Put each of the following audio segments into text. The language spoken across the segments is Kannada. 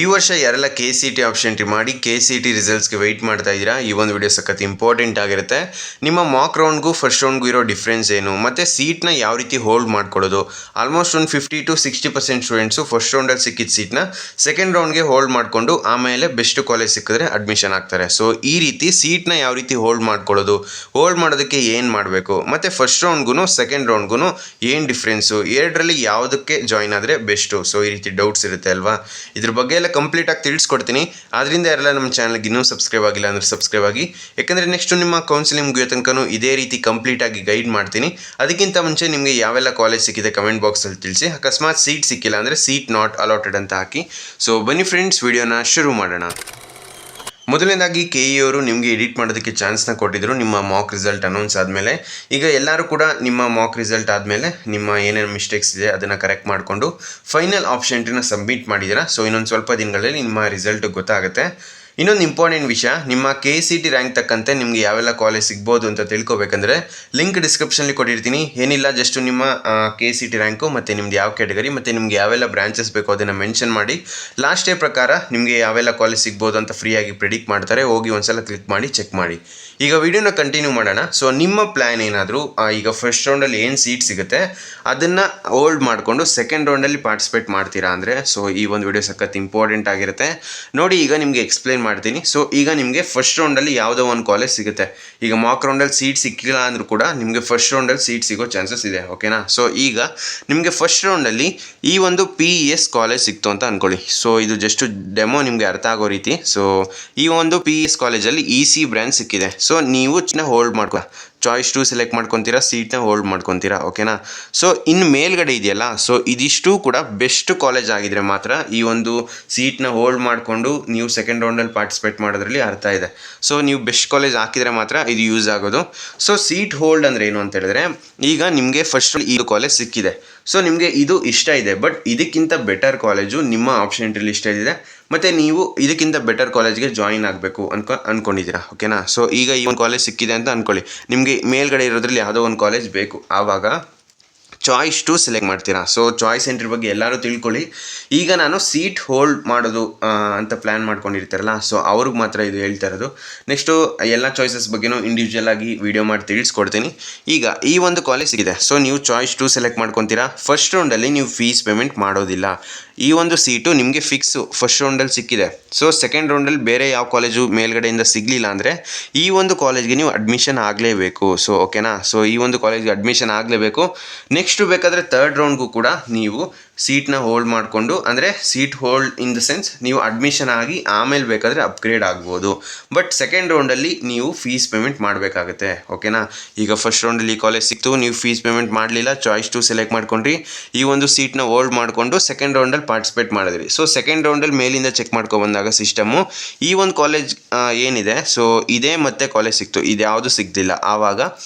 ಈ ವರ್ಷ ಯಾರೆಲ್ಲ KCT ಆಪ್ಷನ್ ಎಂಟ್ರಿ ಮಾಡಿ KCT ರಿಸಲ್ಟ್ಸ್ಗೆ ವೆಯ್ಟ್ ಮಾಡ್ತಾ ಇದ್ದೀರಾ, ಈ ಒಂದು ವಿಡಿಯೋ ಸಖತ್ ಇಂಪಾರ್ಟೆಂಟ್ ಆಗಿರುತ್ತೆ. ನಿಮ್ಮ ಮಾಕ್ ರೌಂಡ್ಗೂ ಫಸ್ಟ್ ರೌಂಡ್ಗೂ ಇರೋ ಡಿಫ್ರೆನ್ಸ್ ಏನು, ಮತ್ತು ಸೀಟ್ನ ಯಾವ ರೀತಿ ಹೋಲ್ಡ್ ಮಾಡ್ಕೊಳ್ಳೋದು. ಆಲ್ಮೋಸ್ಟ್ ಒಂದು 50 to 60% ಸ್ಟೂಡೆಂಟ್ಸು ಫಸ್ಟ್ ರೌಂಡಲ್ಲಿ ಸಿಕ್ಕಿದ ಸೀಟ್ನ ಸೆಕೆಂಡ್ ರೌಂಡ್ಗೆ ಹೋಲ್ಡ್ ಮಾಡಿಕೊಂಡು ಆಮೇಲೆ ಬೆಸ್ಟ್ ಕಾಲೇಜ್ ಸಿಕ್ಕಿದ್ರೆ ಅಡ್ಮಿಷನ್ ಆಗ್ತಾರೆ. ಸೊ ಈ ರೀತಿ ಸೀಟ್ನ ಯಾವ ರೀತಿ ಹೋಲ್ಡ್ ಮಾಡ್ಕೊಳ್ಳೋದು, ಹೋಲ್ಡ್ ಮಾಡೋದಕ್ಕೆ ಏನು ಮಾಡಬೇಕು, ಮತ್ತು ಫಸ್ಟ್ ರೌಂಡ್ಗೂ ಸೆಕೆಂಡ್ ರೌಂಡ್ಗೂ ಏನು ಡಿಫ್ರೆನ್ಸು, ಎರಡರಲ್ಲಿ ಯಾವುದಕ್ಕೆ ಜಾಯ್ನ್ ಆದರೆ ಬೆಸ್ಟು. ಸೊ ಈ ರೀತಿ ಡೌಟ್ಸ್ ಇರುತ್ತೆ ಅಲ್ವಾ, ಇದ್ರ ಬಗ್ಗೆ ಕಂಪ್ಲೀಟ್ ಆಗಿ ತಿಳಿಸ್ಕೊಡ್ತೀನಿ. ಆದ್ರಿಂದ ಯಾರೆಲ್ಲ ನಮ್ಮ ಚಾನಲ್ಗೆ ಇನ್ನೂ ಸಬ್ಸ್ಕ್ರೈಬ್ ಆಗಿಲ್ಲ ಅಂದರೆ ಸಬ್ಸ್ಕ್ರೈಬ್ ಆಗಿ, ಯಾಕಂದರೆ ನೆಕ್ಸ್ಟ್ ನಿಮ್ಮ ಕೌನ್ಸಿಲಿಂಗ್ ಮುಗಿಯೋ ತನಕನೂ ಇದೇ ರೀತಿ ಕಂಪ್ಲೀಟ್ ಆಗಿ ಗೈಡ್ ಮಾಡ್ತೀನಿ. ಅದಕ್ಕಿಂತ ಮುಂಚೆ ನಿಮಗೆ ಯಾವೆಲ್ಲ ಕಾಲೇಜ್ ಸಿಕ್ಕಿದೆ ಕಮೆಂಟ್ ಬಾಕ್ಸಲ್ಲಿ ತಿಳಿಸಿ. ಅಕಸ್ಮಾತ್ ಸೀಟ್ ಸಿಕ್ಕಿಲ್ಲ ಅಂದರೆ ಸೀಟ್ ನಾಟ್ ಅಲಾಟೆಡ್ ಅಂತ ಹಾಕಿ. ಸೊ ಬನ್ನಿ ಫ್ರೆಂಡ್ಸ್, ವಿಡಿಯೋನ ಶುರು ಮಾಡೋಣ. ಮೊದಲನೇದಾಗಿ KE ಅವರು ನಿಮಗೆ ಎಡಿಟ್ ಮಾಡೋದಕ್ಕೆ ಚಾನ್ಸ್ನ ಕೊಟ್ಟಿದ್ದರು ನಿಮ್ಮ ಮಾಕ್ ರಿಸಲ್ಟ್ ಅನೌನ್ಸ್ ಆದಮೇಲೆ. ಈಗ ಎಲ್ಲರೂ ಕೂಡ ನಿಮ್ಮ ಮಾಕ್ ರಿಸಲ್ಟ್ ಆದಮೇಲೆ ನಿಮ್ಮ ಏನೇನು ಮಿಸ್ಟೇಕ್ಸ್ ಇದೆ ಅದನ್ನು ಕರೆಕ್ಟ್ ಮಾಡಿಕೊಂಡು ಫೈನಲ್ ಆಪ್ಷನ್ ಎಂಟ್ರಿನ ಸಬ್ಮಿಟ್ ಮಾಡಿದ್ದೀರಾ. ಸೊ ಇನ್ನೊಂದು ಸ್ವಲ್ಪ ದಿನಗಳಲ್ಲಿ ನಿಮ್ಮ ರಿಸಲ್ಟ್ ಗೊತ್ತಾಗುತ್ತೆ. ಇನ್ನೊಂದು ಇಂಪಾರ್ಟೆಂಟ್ ವಿಷಯ, ನಿಮ್ಮ KCT ರ್ಯಾಂಕ್ ತಕ್ಕಂತೆ ನಿಮಗೆ ಯಾವೆಲ್ಲ ಕಾಲೇಜ್ ಸಿಗ್ಬೋದು ಅಂತ ತಿಳ್ಕೊಬೇಕಂದ್ರೆ ಲಿಂಕ್ ಡಿಸ್ಕ್ರಿಪ್ಷನಲ್ಲಿ ಕೊಟ್ಟಿರ್ತೀನಿ. ಏನಿಲ್ಲ, ಜಸ್ಟ್ ನಿಮ್ಮ KCT ರ್ಯಾಂಕು ಮತ್ತು ನಿಮ್ದು ಯಾವ ಕ್ಯಾಟಗರಿ ಮತ್ತು ನಿಮ್ಗೆ ಯಾವೆಲ್ಲ ಬ್ರಾಂಚಸ್ ಬೇಕೋ ಅದನ್ನು ಮೆನ್ಷನ್ ಮಾಡಿ ಲಾಸ್ಟ್ ಡೇ ಪ್ರಕಾರ ನಿಮಗೆ ಯಾವೆಲ್ಲ ಕಾಲೇಜ್ ಸಿಗ್ಬೋದು ಅಂತ ಫ್ರೀಯಾಗಿ ಪ್ರಿಡಿಕ್ಟ್ ಮಾಡ್ತಾರೆ. ಹೋಗಿ ಒಂದ್ಸಲ ಕ್ಲಿಕ್ ಮಾಡಿ ಚೆಕ್ ಮಾಡಿ. ಈಗ ವಿಡಿಯೋನ ಕಂಟಿನ್ಯೂ ಮಾಡೋಣ. ಸೊ ನಿಮ್ಮ ಪ್ಲ್ಯಾನ್ ಏನಾದರೂ, ಈಗ ಫಸ್ಟ್ ರೌಂಡಲ್ಲಿ ಏನು ಸೀಟ್ ಸಿಗುತ್ತೆ ಅದನ್ನು ಹೋಲ್ಡ್ ಮಾಡಿಕೊಂಡು ಸೆಕೆಂಡ್ ರೌಂಡಲ್ಲಿ ಪಾರ್ಟಿಸಿಪೇಟ್ ಮಾಡ್ತೀರಾ ಅಂದರೆ, ಸೊ ಈ ಒಂದು ವಿಡಿಯೋ ಸಖತ್ ಇಂಪಾರ್ಟೆಂಟ್ ಆಗಿರುತ್ತೆ ನೋಡಿ. ಈಗ ನಿಮಗೆ ಎಕ್ಸ್ಪ್ಲೈನ್ ಮಾಡ್ತೀನಿ. ಸೊ ಈಗ ನಿಮಗೆ ಫಸ್ಟ್ ರೌಂಡಲ್ಲಿ ಯಾವುದೋ ಒಂದು ಕಾಲೇಜ್ ಸಿಗುತ್ತೆ. ಈಗ ಮಾಕ್ ರೌಂಡಲ್ಲಿ ಸೀಟ್ ಸಿಕ್ಕಿಲ್ಲ ಅಂದರೂ ಕೂಡ ನಿಮಗೆ ಫಸ್ಟ್ ರೌಂಡಲ್ಲಿ ಸೀಟ್ ಸಿಗೋ ಚಾನ್ಸಸ್ ಇದೆ, ಓಕೆನಾ. ಸೊ ಈಗ ನಿಮಗೆ ಫಸ್ಟ್ ರೌಂಡಲ್ಲಿ ಈ ಒಂದು PES ಕಾಲೇಜ್ ಸಿಕ್ತು ಅಂತ ಅಂದ್ಕೊಳ್ಳಿ. ಸೊ ಇದು ಜಸ್ಟ್ ಡೆಮೋ ನಿಮಗೆ ಅರ್ಥ ಆಗೋ ರೀತಿ. ಸೊ ಈ ಒಂದು PES ಕಾಲೇಜಲ್ಲಿ EC ಬ್ರಾಂಚ್ ಸಿಕ್ಕಿದೆ. ಸೊ ನೀವು ಹೋಲ್ಡ್ ಮಾಡ್ಕೊ, ಚಾಯ್ಸ್ 2 ಸೆಲೆಕ್ಟ್ ಮಾಡ್ಕೊತೀರಾ, ಸೀಟ್ನ ಹೋಲ್ಡ್ ಮಾಡ್ಕೊತೀರಾ, ಓಕೆನಾ. ಸೊ ಇನ್ನು ಮೇಲ್ಗಡೆ ಇದೆಯಲ್ಲ, ಸೊ ಇದಿಷ್ಟು ಕೂಡ ಬೆಸ್ಟ್ ಕಾಲೇಜ್ ಆಗಿದ್ರೆ ಮಾತ್ರ ಈ ಒಂದು ಸೀಟ್ನ ಹೋಲ್ಡ್ ಮಾಡಿಕೊಂಡು ನೀವು ಸೆಕೆಂಡ್ ರೌಂಡಲ್ಲಿ ಪಾರ್ಟಿಸಿಪೇಟ್ ಮಾಡೋದ್ರಲ್ಲಿ ಅರ್ಥ ಇದೆ. ಸೊ ನೀವು ಬೆಸ್ಟ್ ಕಾಲೇಜ್ ಹಾಕಿದರೆ ಮಾತ್ರ ಇದು ಯೂಸ್ ಆಗೋದು. ಸೊ ಸೀಟ್ ಹೋಲ್ಡ್ ಅಂದರೆ ಏನು ಅಂತ ಹೇಳಿದ್ರೆ, ಈಗ ನಿಮಗೆ ಫಸ್ಟ್ ಈ ಕಾಲೇಜ್ ಸಿಕ್ಕಿದೆ. ಸೊ ನಿಮಗೆ ಇದು ಇಷ್ಟ ಇದೆ, ಬಟ್ ಇದಕ್ಕಿಂತ ಬೆಟರ್ ಕಾಲೇಜು ನಿಮ್ಮ ಆಪ್ಷನ್ ಎಂಟ್ರಿಲಿ ಇಷ್ಟ ಇದೆ, ಮತ್ತು ನೀವು ಇದಕ್ಕಿಂತ ಬೆಟರ್ ಕಾಲೇಜ್ಗೆ ಜಾಯಿನ್ ಆಗಬೇಕು ಅಂದ್ಕೊಂಡಿದ್ದೀರಾ, ಓಕೆನಾ. ಸೊ ಈಗ ಈ ಒಂದು ಕಾಲೇಜ್ ಸಿಕ್ಕಿದೆ ಅಂತ ಅಂದ್ಕೊಳ್ಳಿ, ನಿಮಗೆ ಮೇಲ್ಗಡೆ ಇರೋದ್ರಲ್ಲಿ ಯಾವುದೋ ಒಂದು ಕಾಲೇಜ್ ಬೇಕು, ಆವಾಗ ಚಾಯ್ಸ್ 2 ಸೆಲೆಕ್ಟ್ ಮಾಡ್ತೀರಾ. ಸೊ ಚಾಯ್ಸ್ ಎಂಟ್ರಿ ಬಗ್ಗೆ ಎಲ್ಲರೂ ತಿಳ್ಕೊಳ್ಳಿ. ಈಗ ನಾನು ಸೀಟ್ ಹೋಲ್ಡ್ ಮಾಡೋದು ಅಂತ ಪ್ಲ್ಯಾನ್ ಮಾಡ್ಕೊಂಡಿರ್ತಾರಲ್ಲ, ಸೊ ಅವ್ರಿಗೆ ಮಾತ್ರ ಇದು ಹೇಳ್ತಾ ಇರೋದು. ನೆಕ್ಸ್ಟು ಎಲ್ಲ ಚಾಯ್ಸಸ್ ಬಗ್ಗೆನೂ ಇಂಡಿವಿಜುವಲ್ ಆಗಿ ವಿಡಿಯೋ ಮಾಡಿ ತಿಳಿಸ್ಕೊಡ್ತೀನಿ. ಈಗ ಈ ಒಂದು ಕಾಲೇಜ್ ಸಿಗಿದೆ, ಸೊ ನೀವು ಚಾಯ್ಸ್ 2 ಸೆಲೆಕ್ಟ್ ಮಾಡ್ಕೊತೀರಾ. ಫಸ್ಟ್ ರೌಂಡಲ್ಲಿ ನೀವು ಫೀಸ್ ಪೇಮೆಂಟ್ ಮಾಡೋದಿಲ್ಲ. ಈ ಒಂದು ಸೀಟು ನಿಮಗೆ ಫಿಕ್ಸು ಫಸ್ಟ್ ರೌಂಡಲ್ಲಿ ಸಿಕ್ಕಿದೆ. ಸೊ ಸೆಕೆಂಡ್ ರೌಂಡಲ್ಲಿ ಬೇರೆ ಯಾವ ಕಾಲೇಜು ಮೇಲ್ಗಡೆಯಿಂದ ಸಿಗಲಿಲ್ಲ ಅಂದರೆ ಈ ಒಂದು ಕಾಲೇಜ್ಗೆ ನೀವು ಅಡ್ಮಿಷನ್ ಆಗಲೇಬೇಕು. ಸೊ ಓಕೆನಾ. ಸೊ ಈ ಒಂದು ಕಾಲೇಜ್ಗೆ ಅಡ್ಮಿಷನ್ ಆಗಲೇಬೇಕು. ನೆಕ್ಸ್ಟು ಬೇಕಾದರೆ ಥರ್ಡ್ ರೌಂಡ್ಗೂ ಕೂಡ ನೀವು ಸೀಟ್ನ ಹೋಲ್ಡ್ ಮಾಡಿಕೊಂಡು, ಅಂದರೆ seat hold in the sense ನೀವು ಅಡ್ಮಿಷನ್ ಆಗಿ ಆಮೇಲೆ ಬೇಕಾದರೆ ಅಪ್ಗ್ರೇಡ್ ಆಗ್ಬೋದು. ಬಟ್ ಸೆಕೆಂಡ್ ರೌಂಡಲ್ಲಿ ನೀವು ಫೀಸ್ ಪೇಮೆಂಟ್ ಮಾಡಬೇಕಾಗುತ್ತೆ, ಓಕೆನಾ. ಈಗ ಫಸ್ಟ್ ರೌಂಡಲ್ಲಿ ಈ ಕಾಲೇಜ್ ಸಿಕ್ತು, ನೀವು ಫೀಸ್ ಪೇಮೆಂಟ್ ಮಾಡಲಿಲ್ಲ, ಚಾಯ್ಸ್ 2 ಸೆಲೆಕ್ಟ್ ಮಾಡ್ಕೊಂಡ್ರಿ, ಈ ಒಂದು ಸೀಟ್ನ ಹೋಲ್ಡ್ ಮಾಡಿಕೊಂಡು ಸೆಕೆಂಡ್ ರೌಂಡಲ್ಲಿ ಪಾರ್ಟಿಸಿಪೇಟ್ ಮಾಡಿದ್ರಿ. ಸೊ ಸೆಕೆಂಡ್ ರೌಂಡಲ್ಲಿ ಮೇಲಿಂದ ಚೆಕ್ ಮಾಡ್ಕೊಬಂದಾಗ ಸಿಸ್ಟಮು ಈ ಒಂದು ಕಾಲೇಜ್ ಏನಿದೆ, ಸೊ ಇದೇ ಮತ್ತೆ ಕಾಲೇಜ್ ಸಿಕ್ತು, ಇದು ಯಾವುದು ಸಿಗ್ತಿಲ್ಲ, ಆವಾಗ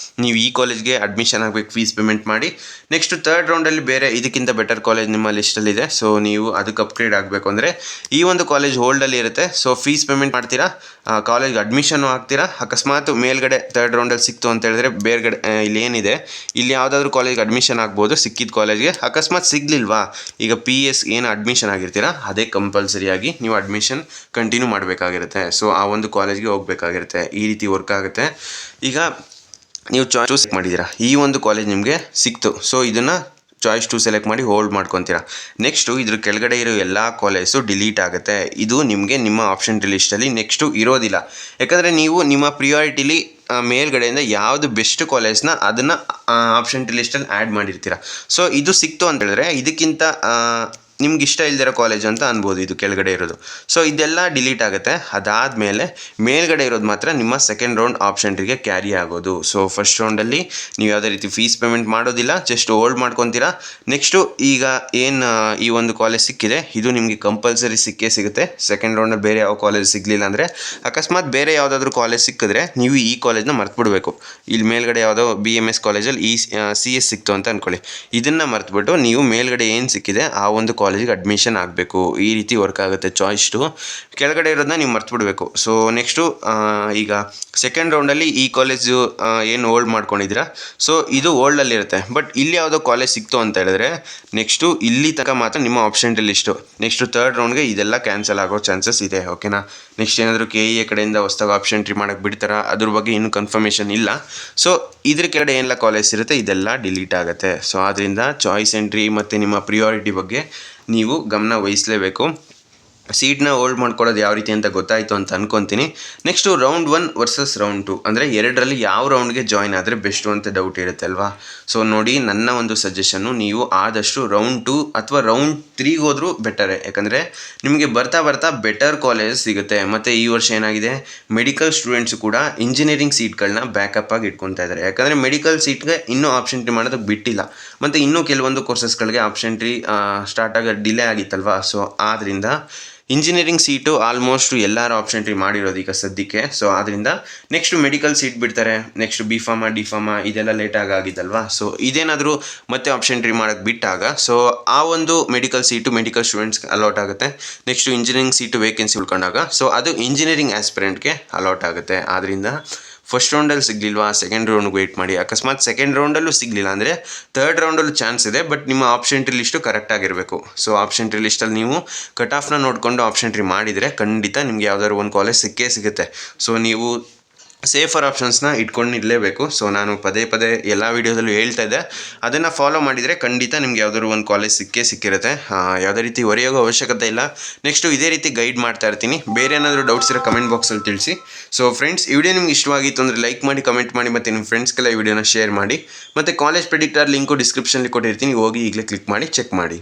ನೀವು ಈ ಕಾಲೇಜ್ಗೆ ಅಡ್ಮಿಷನ್ ಆಗಬೇಕು, ಫೀಸ್ ಪೇಮೆಂಟ್ ಮಾಡಿ. ನೆಕ್ಸ್ಟ್ ಥರ್ಡ್ ರೌಂಡಲ್ಲಿ ಬೇರೆ ಇದಕ್ಕಿಂತ ಬೆಟರ್ ಕಾಲೇಜ್ ನಿಮ್ಮ ಲಿಸ್ಟಲ್ಲಿದೆ, ಸೊ ನೀವು ಅದಕ್ಕೆ ಅಪ್ಗ್ರೇಡ್ ಆಗಬೇಕು ಅಂದರೆ ಈ ಒಂದು ಕಾಲೇಜ್ ಹೋಲ್ಡಲ್ಲಿ ಇರುತ್ತೆ. ಸೊ ಫೀಸ್ ಪೇಮೆಂಟ್ ಮಾಡ್ತೀರಾ, ಕಾಲೇಜ್ಗೆ ಅಡ್ಮಿಷನ್ನು ಆಗ್ತೀರಾ. ಅಕಸ್ಮಾತ್ ಮೇಲ್ಗಡೆ ಥರ್ಡ್ ರೌಂಡಲ್ಲಿ ಸಿಕ್ತು ಅಂತ ಹೇಳಿದ್ರೆ ಬೇರೆಗಡೆ ಇಲ್ಲಿ ಏನಿದೆ, ಇಲ್ಲಿ ಯಾವುದಾದ್ರೂ ಕಾಲೇಜ್ಗೆ ಅಡ್ಮಿಷನ್ ಆಗ್ಬೋದು ಸಿಕ್ಕಿದ ಕಾಲೇಜ್ಗೆ. ಅಕಸ್ಮಾತ್ ಸಿಗಲಿಲ್ವಾ, ಈಗ PES ಏನು ಅಡ್ಮಿಷನ್ ಆಗಿರ್ತೀರಾ ಅದೇ ಕಂಪಲ್ಸರಿಯಾಗಿ ನೀವು ಅಡ್ಮಿಷನ್ ಕಂಟಿನ್ಯೂ ಮಾಡಬೇಕಾಗಿರುತ್ತೆ. ಸೊ ಆ ಒಂದು ಕಾಲೇಜ್ಗೆ ಹೋಗಬೇಕಾಗಿರುತ್ತೆ. ಈ ರೀತಿ ವರ್ಕ್ ಆಗುತ್ತೆ. ಈಗ ನೀವು ಚಾಯ್ಸ್ ಮಾಡಿದ್ದೀರಾ, ಈ ಒಂದು ಕಾಲೇಜ್ ನಿಮಗೆ ಸಿಕ್ತು, ಸೊ ಇದನ್ನು ಚಾಯ್ಸ್ 2 ಸೆಲೆಕ್ಟ್ ಮಾಡಿ ಹೋಲ್ಡ್ ಮಾಡ್ಕೊತೀರಾ. ನೆಕ್ಸ್ಟು ಇದ್ರ ಕೆಳಗಡೆ ಇರೋ ಎಲ್ಲ ಕಾಲೇಜು ಡಿಲೀಟ್ ಆಗುತ್ತೆ. ಇದು ನಿಮಗೆ ನಿಮ್ಮ ಆಪ್ಷನ್ ಲಿಸ್ಟಲ್ಲಿ ನೆಕ್ಸ್ಟು ಇರೋದಿಲ್ಲ. ಯಾಕಂದರೆ ನೀವು ನಿಮ್ಮ ಪ್ರಿಯಾರಿಟಿಲಿ ಮೇಲ್ಗಡೆಯಿಂದ ಯಾವುದು ಬೆಸ್ಟ್ ಕಾಲೇಜ್ನ ಅದನ್ನು ಆಪ್ಷನ್ ಲಿಸ್ಟಲ್ಲಿ ಆ್ಯಡ್ ಮಾಡಿರ್ತೀರ. ಸೊ ಇದು ಸಿಕ್ತು ಅಂತ ಹೇಳಿದ್ರೆ ಇದಕ್ಕಿಂತ ನಿಮ್ಗೆ ಇಷ್ಟ ಇಲ್ದಿರೋ ಕಾಲೇಜ್ ಅಂತ ಅನ್ಬೋದು ಇದು ಕೆಳಗಡೆ ಇರೋದು. ಸೊ ಇದೆಲ್ಲ ಡಿಲೀಟ್ ಆಗುತ್ತೆ. ಅದಾದಮೇಲೆ ಮೇಲ್ಗಡೆ ಇರೋದು ಮಾತ್ರ ನಿಮ್ಮ ಸೆಕೆಂಡ್ ರೌಂಡ್ ಆಪ್ಷನ್ಗೆ ಕ್ಯಾರಿ ಆಗೋದು. ಸೊ ಫಸ್ಟ್ ರೌಂಡಲ್ಲಿ ನೀವು ಯಾವುದೇ ರೀತಿ ಫೀಸ್ ಪೇಮೆಂಟ್ ಮಾಡೋದಿಲ್ಲ, ಜಸ್ಟ್ ಹೋಲ್ಡ್ ಮಾಡ್ಕೊತೀರಾ. ನೆಕ್ಸ್ಟು ಈಗ ಏನು ಈ ಒಂದು ಕಾಲೇಜ್ ಸಿಕ್ಕಿದೆ ಇದು ನಿಮಗೆ ಕಂಪಲ್ಸರಿ ಸಿಕ್ಕೇ ಸಿಗುತ್ತೆ. ಸೆಕೆಂಡ್ ರೌಂಡಲ್ಲಿ ಬೇರೆ ಯಾವ ಕಾಲೇಜ್ ಸಿಗಲಿಲ್ಲ ಅಂದರೆ, ಅಕಸ್ಮಾತ್ ಬೇರೆ ಯಾವುದಾದ್ರೂ ಕಾಲೇಜ್ ಸಿಕ್ಕಿದ್ರೆ ನೀವು ಈ ಕಾಲೇಜ್ನ ಮರ್ತ್ಬಿಡ್ಬೇಕು. ಇಲ್ಲಿ ಮೇಲ್ಗಡೆ ಯಾವುದೋ BMS ಕಾಲೇಜಲ್ಲಿ CS ಸಿಕ್ತು ಅಂತ ಅಂದ್ಕೊಳ್ಳಿ, ಇದನ್ನು ಮರ್ತ್ಬಿಟ್ಟು ನೀವು ಮೇಲ್ಗಡೆ ಏನು ಸಿಕ್ಕಿದೆ ಆ ಒಂದು ಕಾಲೇಜ್ ಕಾಲೇಜಿಗೆ ಅಡ್ಮಿಷನ್ ಆಗಬೇಕು. ಈ ರೀತಿ ವರ್ಕ್ ಆಗುತ್ತೆ ಚಾಯ್ಸ್ಟು. ಕೆಳಗಡೆ ಇರೋದನ್ನ ನೀವು ಮರ್ತ್ಬಿಡ್ಬೇಕು. ಸೊ ನೆಕ್ಸ್ಟು ಈಗ ಸೆಕೆಂಡ್ ರೌಂಡಲ್ಲಿ ಈ ಕಾಲೇಜು ಏನು ಹೋಲ್ಡ್ ಮಾಡ್ಕೊಂಡಿದ್ದೀರಾ, ಸೊ ಇದು ಹೋಲ್ಡಲ್ಲಿರುತ್ತೆ. ಬಟ್ ಇಲ್ಲಿ ಯಾವುದೋ ಕಾಲೇಜ್ ಸಿಕ್ತು ಅಂತ ಹೇಳಿದ್ರೆ ನೆಕ್ಸ್ಟು ಇಲ್ಲಿ ತನಕ ಮಾತ್ರ ನಿಮ್ಮ ಆಪ್ಷನ್ ಲಿಸ್ಟು. ನೆಕ್ಸ್ಟು ಥರ್ಡ್ ರೌಂಡ್ಗೆ ಇದೆಲ್ಲ ಕ್ಯಾನ್ಸಲ್ ಆಗೋ ಚಾನ್ಸಸ್ ಇದೆ. ಓಕೆನಾ. ನೆಕ್ಸ್ಟ್ ಏನಾದರೂ KEA ಕಡೆಯಿಂದ ಹೊಸ್ದಾಗಿ ಆಪ್ಷನ್ ಎಂಟ್ರಿ ಮಾಡೋಕ್ಕೆ ಬಿಡ್ತಾರಾ, ಅದ್ರ ಬಗ್ಗೆ ಇನ್ನೂ ಕನ್ಫರ್ಮೇಷನ್ ಇಲ್ಲ. ಸೊ ಇದ್ರ ಕೆಳಗಡೆ ಏನೆಲ್ಲ ಕಾಲೇಜ್ ಇರುತ್ತೆ ಇದೆಲ್ಲ ಡಿಲೀಟ್ ಆಗುತ್ತೆ. ಸೊ ಆದ್ದರಿಂದ ಚಾಯ್ಸ್ ಎಂಟ್ರಿ ಮತ್ತು ನಿಮ್ಮ ಪ್ರಿಯಾರಿಟಿ ಬಗ್ಗೆ ನೀವು ಗಮನ ವಹಿಸಲೇಬೇಕು. ಸೀಟ್ನ ಹೋಲ್ಡ್ ಮಾಡ್ಕೊಳ್ಳೋದು ಯಾವ ರೀತಿ ಅಂತ ಗೊತ್ತಾಯಿತು ಅಂತ ಅನ್ಕೊತೀನಿ. ನೆಕ್ಸ್ಟು ರೌಂಡ್ 1 ವರ್ಸಸ್ ರೌಂಡ್ 2 ಅಂದರೆ ಎರಡರಲ್ಲಿ ಯಾವ ರೌಂಡ್ಗೆ ಜಾಯ್ನ್ ಆದರೆ ಬೆಸ್ಟು ಅಂತ ಡೌಟ್ ಇರುತ್ತೆ ಅಲ್ವಾ. ಸೊ ನೋಡಿ, ನನ್ನ ಒಂದು ಸಜೆಷನ್ನು ನೀವು ಆದಷ್ಟು ರೌಂಡ್ 2 ಅಥವಾ ರೌಂಡ್ 3 ಹೋದರೂ ಬೆಟರೇ. ಯಾಕಂದರೆ ನಿಮಗೆ ಬರ್ತಾ ಬರ್ತಾ ಬೆಟರ್ ಕಾಲೇಜ್ ಸಿಗುತ್ತೆ. ಮತ್ತು ಈ ವರ್ಷ ಏನಾಗಿದೆ, ಮೆಡಿಕಲ್ ಸ್ಟೂಡೆಂಟ್ಸು ಕೂಡ ಇಂಜಿನಿಯರಿಂಗ್ ಸೀಟ್ಗಳನ್ನ ಬ್ಯಾಕಪ್ ಆಗಿ ಇಟ್ಕೊತಾ ಇದ್ದಾರೆ. ಯಾಕಂದರೆ ಮೆಡಿಕಲ್ ಸೀಟ್ಗೆ ಇನ್ನೂ ಆಪ್ಷನ್ ಎಂಟ್ರಿ ಮಾಡೋದಕ್ಕೆ ಬಿಟ್ಟಿಲ್ಲ. ಮತ್ತು ಇನ್ನೂ ಕೆಲವೊಂದು ಕೋರ್ಸಸ್ಗಳಿಗೆ ಆಪ್ಷನ್ ಎಂಟ್ರಿ ಸ್ಟಾರ್ಟ್ ಆಗೋ ಡಿಲೇ ಆಗಿತ್ತಲ್ವಾ. ಸೊ ಆದ್ದರಿಂದ ಇಂಜಿನಿಯರಿಂಗ್ ಸೀಟು ಆಲ್ಮೋಸ್ಟ್ ಎಲ್ಲರೂ ಆಪ್ಷನ್ ಎಂಟ್ರಿ ಮಾಡಿರೋದು ಈಗ ಸದ್ಯಕ್ಕೆ. ಸೊ ಆದ್ದರಿಂದ ನೆಕ್ಸ್ಟು ಮೆಡಿಕಲ್ ಸೀಟ್ ಬಿಡ್ತಾರೆ. ನೆಕ್ಸ್ಟ್ B.Pharma D.Pharma ಇದೆಲ್ಲ ಲೇಟಾಗಿ ಆಗಿದ್ದಲ್ವಾ. ಸೊ ಇದೇನಾದರೂ ಮತ್ತೆ ಆಪ್ಷನ್ ಎಂಟ್ರಿ ಮಾಡೋಕ್ಕೆ ಬಿಟ್ಟಾಗ ಸೊ ಆ ಒಂದು ಮೆಡಿಕಲ್ ಸೀಟು ಮೆಡಿಕಲ್ ಸ್ಟೂಡೆಂಟ್ಸ್ಗೆ ಅಲಾಟ್ ಆಗುತ್ತೆ. ನೆಕ್ಸ್ಟು ಇಂಜಿನಿಯರಿಂಗ್ ಸೀಟು ವೇಕೆನ್ಸಿ ಉಳ್ಕೊಂಡಾಗ ಸೊ ಅದು ಇಂಜಿನಿಯರಿಂಗ್ ಆಸ್ಪಿರೆಂಟ್ಗೆ ಅಲಾಟ್ ಆಗುತ್ತೆ. ಆದ್ದರಿಂದ ಫಸ್ಟ್ ರೌಂಡಲ್ಲಿ ಸಿಗಲಿಲ್ವಾ, ಸೆಕೆಂಡ್ ರೌಂಡ್ಗೆ ವೆಯ್ಟ್ ಮಾಡಿ. ಅಕಸ್ಮಾತ್ ಸೆಕೆಂಡ್ ರೌಂಡಲ್ಲೂ ಸಿಗಲಿಲ್ಲ ಅಂದರೆ ಥರ್ಡ್ ರೌಂಡಲ್ಲೂ ಚಾನ್ಸ್ ಇದೆ. ಬಟ್ ನಿಮ್ಮ ಆಪ್ಷನ್ ಎಂಟ್ರಿ ಲಿಸ್ಟು ಕರೆಕ್ಟಾಗಿರಬೇಕು. ಸೊ ಆಪ್ಷನ್ ಎಂಟ್ರಿ ಲಿಸ್ಟಲ್ಲಿ ನೀವು ಕಟ್ ಆಫ್ನ ನೋಡಿಕೊಂಡು ಆಪ್ಷನ್ ಎಂಟ್ರಿ ಮಾಡಿದರೆ ಖಂಡಿತ ನಿಮಗೆ ಯಾವ್ದಾದ್ರು ಒಂದು ಕಾಲೇಜ್ ಸಿಕ್ಕೇ ಸಿಗುತ್ತೆ. ಸೊ ನೀವು ಸೇಫರ್ ಆಪ್ಷನ್ಸ್ನ ಇಟ್ಕೊಂಡಿರಲೇಬೇಕು. ಸೊ ನಾನು ಪದೇ ಪದೇ ಎಲ್ಲ ವೀಡಿಯೋದಲ್ಲೂ ಹೇಳ್ತಾ ಇದ್ದೆ, ಅದನ್ನು ಫಾಲೋ ಮಾಡಿದರೆ ಖಂಡಿತ ನಿಮ್ಗೆ ಯಾವ್ದಾದ್ರು ಒಂದು ಕಾಲೇಜ್ ಸಿಕ್ಕಿರುತ್ತೆ. ಯಾವುದೇ ರೀತಿ ಹೊರೆಯೋಗೋ ಅವಶ್ಯಕತೆ ಇಲ್ಲ. ನೆಕ್ಸ್ಟು ಇದೇ ರೀತಿ ಗೈಡ್ ಮಾಡ್ತಾ ಇರ್ತೀನಿ. ಬೇರೆ ಏನಾದರೂ ಡೌಟ್ಸ್ ಇರೋ ಕಮೆಂಟ್ ಬಾಕ್ಸಲ್ಲಿ ತಿಳಿಸಿ. ಸೊ ಫ್ರೆಂಡ್ಸ್, ಈ ವಿಡಿಯೋ ನಿಮ್ಗೆ ಇಷ್ಟವಾಗಿತ್ತು ಅಂದರೆ ಲೈಕ್ ಮಾಡಿ, ಕಮೆಂಟ್ ಮಾಡಿ, ಮತ್ತು ನಿಮ್ಮ ಫ್ರೆಂಡ್ಸ್ಗೆಲ್ಲ ಈ ವಿಡಿಯೋನ ಶೇರ್ ಮಾಡಿ. ಮತ್ತು ಕಾಲೇಜ್ ಪ್ರೆಡಿಕ್ಟರ್ ಲಿಂಕು ಡಿಸ್ಕ್ರಿಪ್ಷನಲ್ಲಿ ಕೊಟ್ಟಿರ್ತೀನಿ, ಹೋಗಿ ಈಗಲೇ ಕ್ಲಿಕ್ ಮಾಡಿ ಚೆಕ್ ಮಾಡಿ.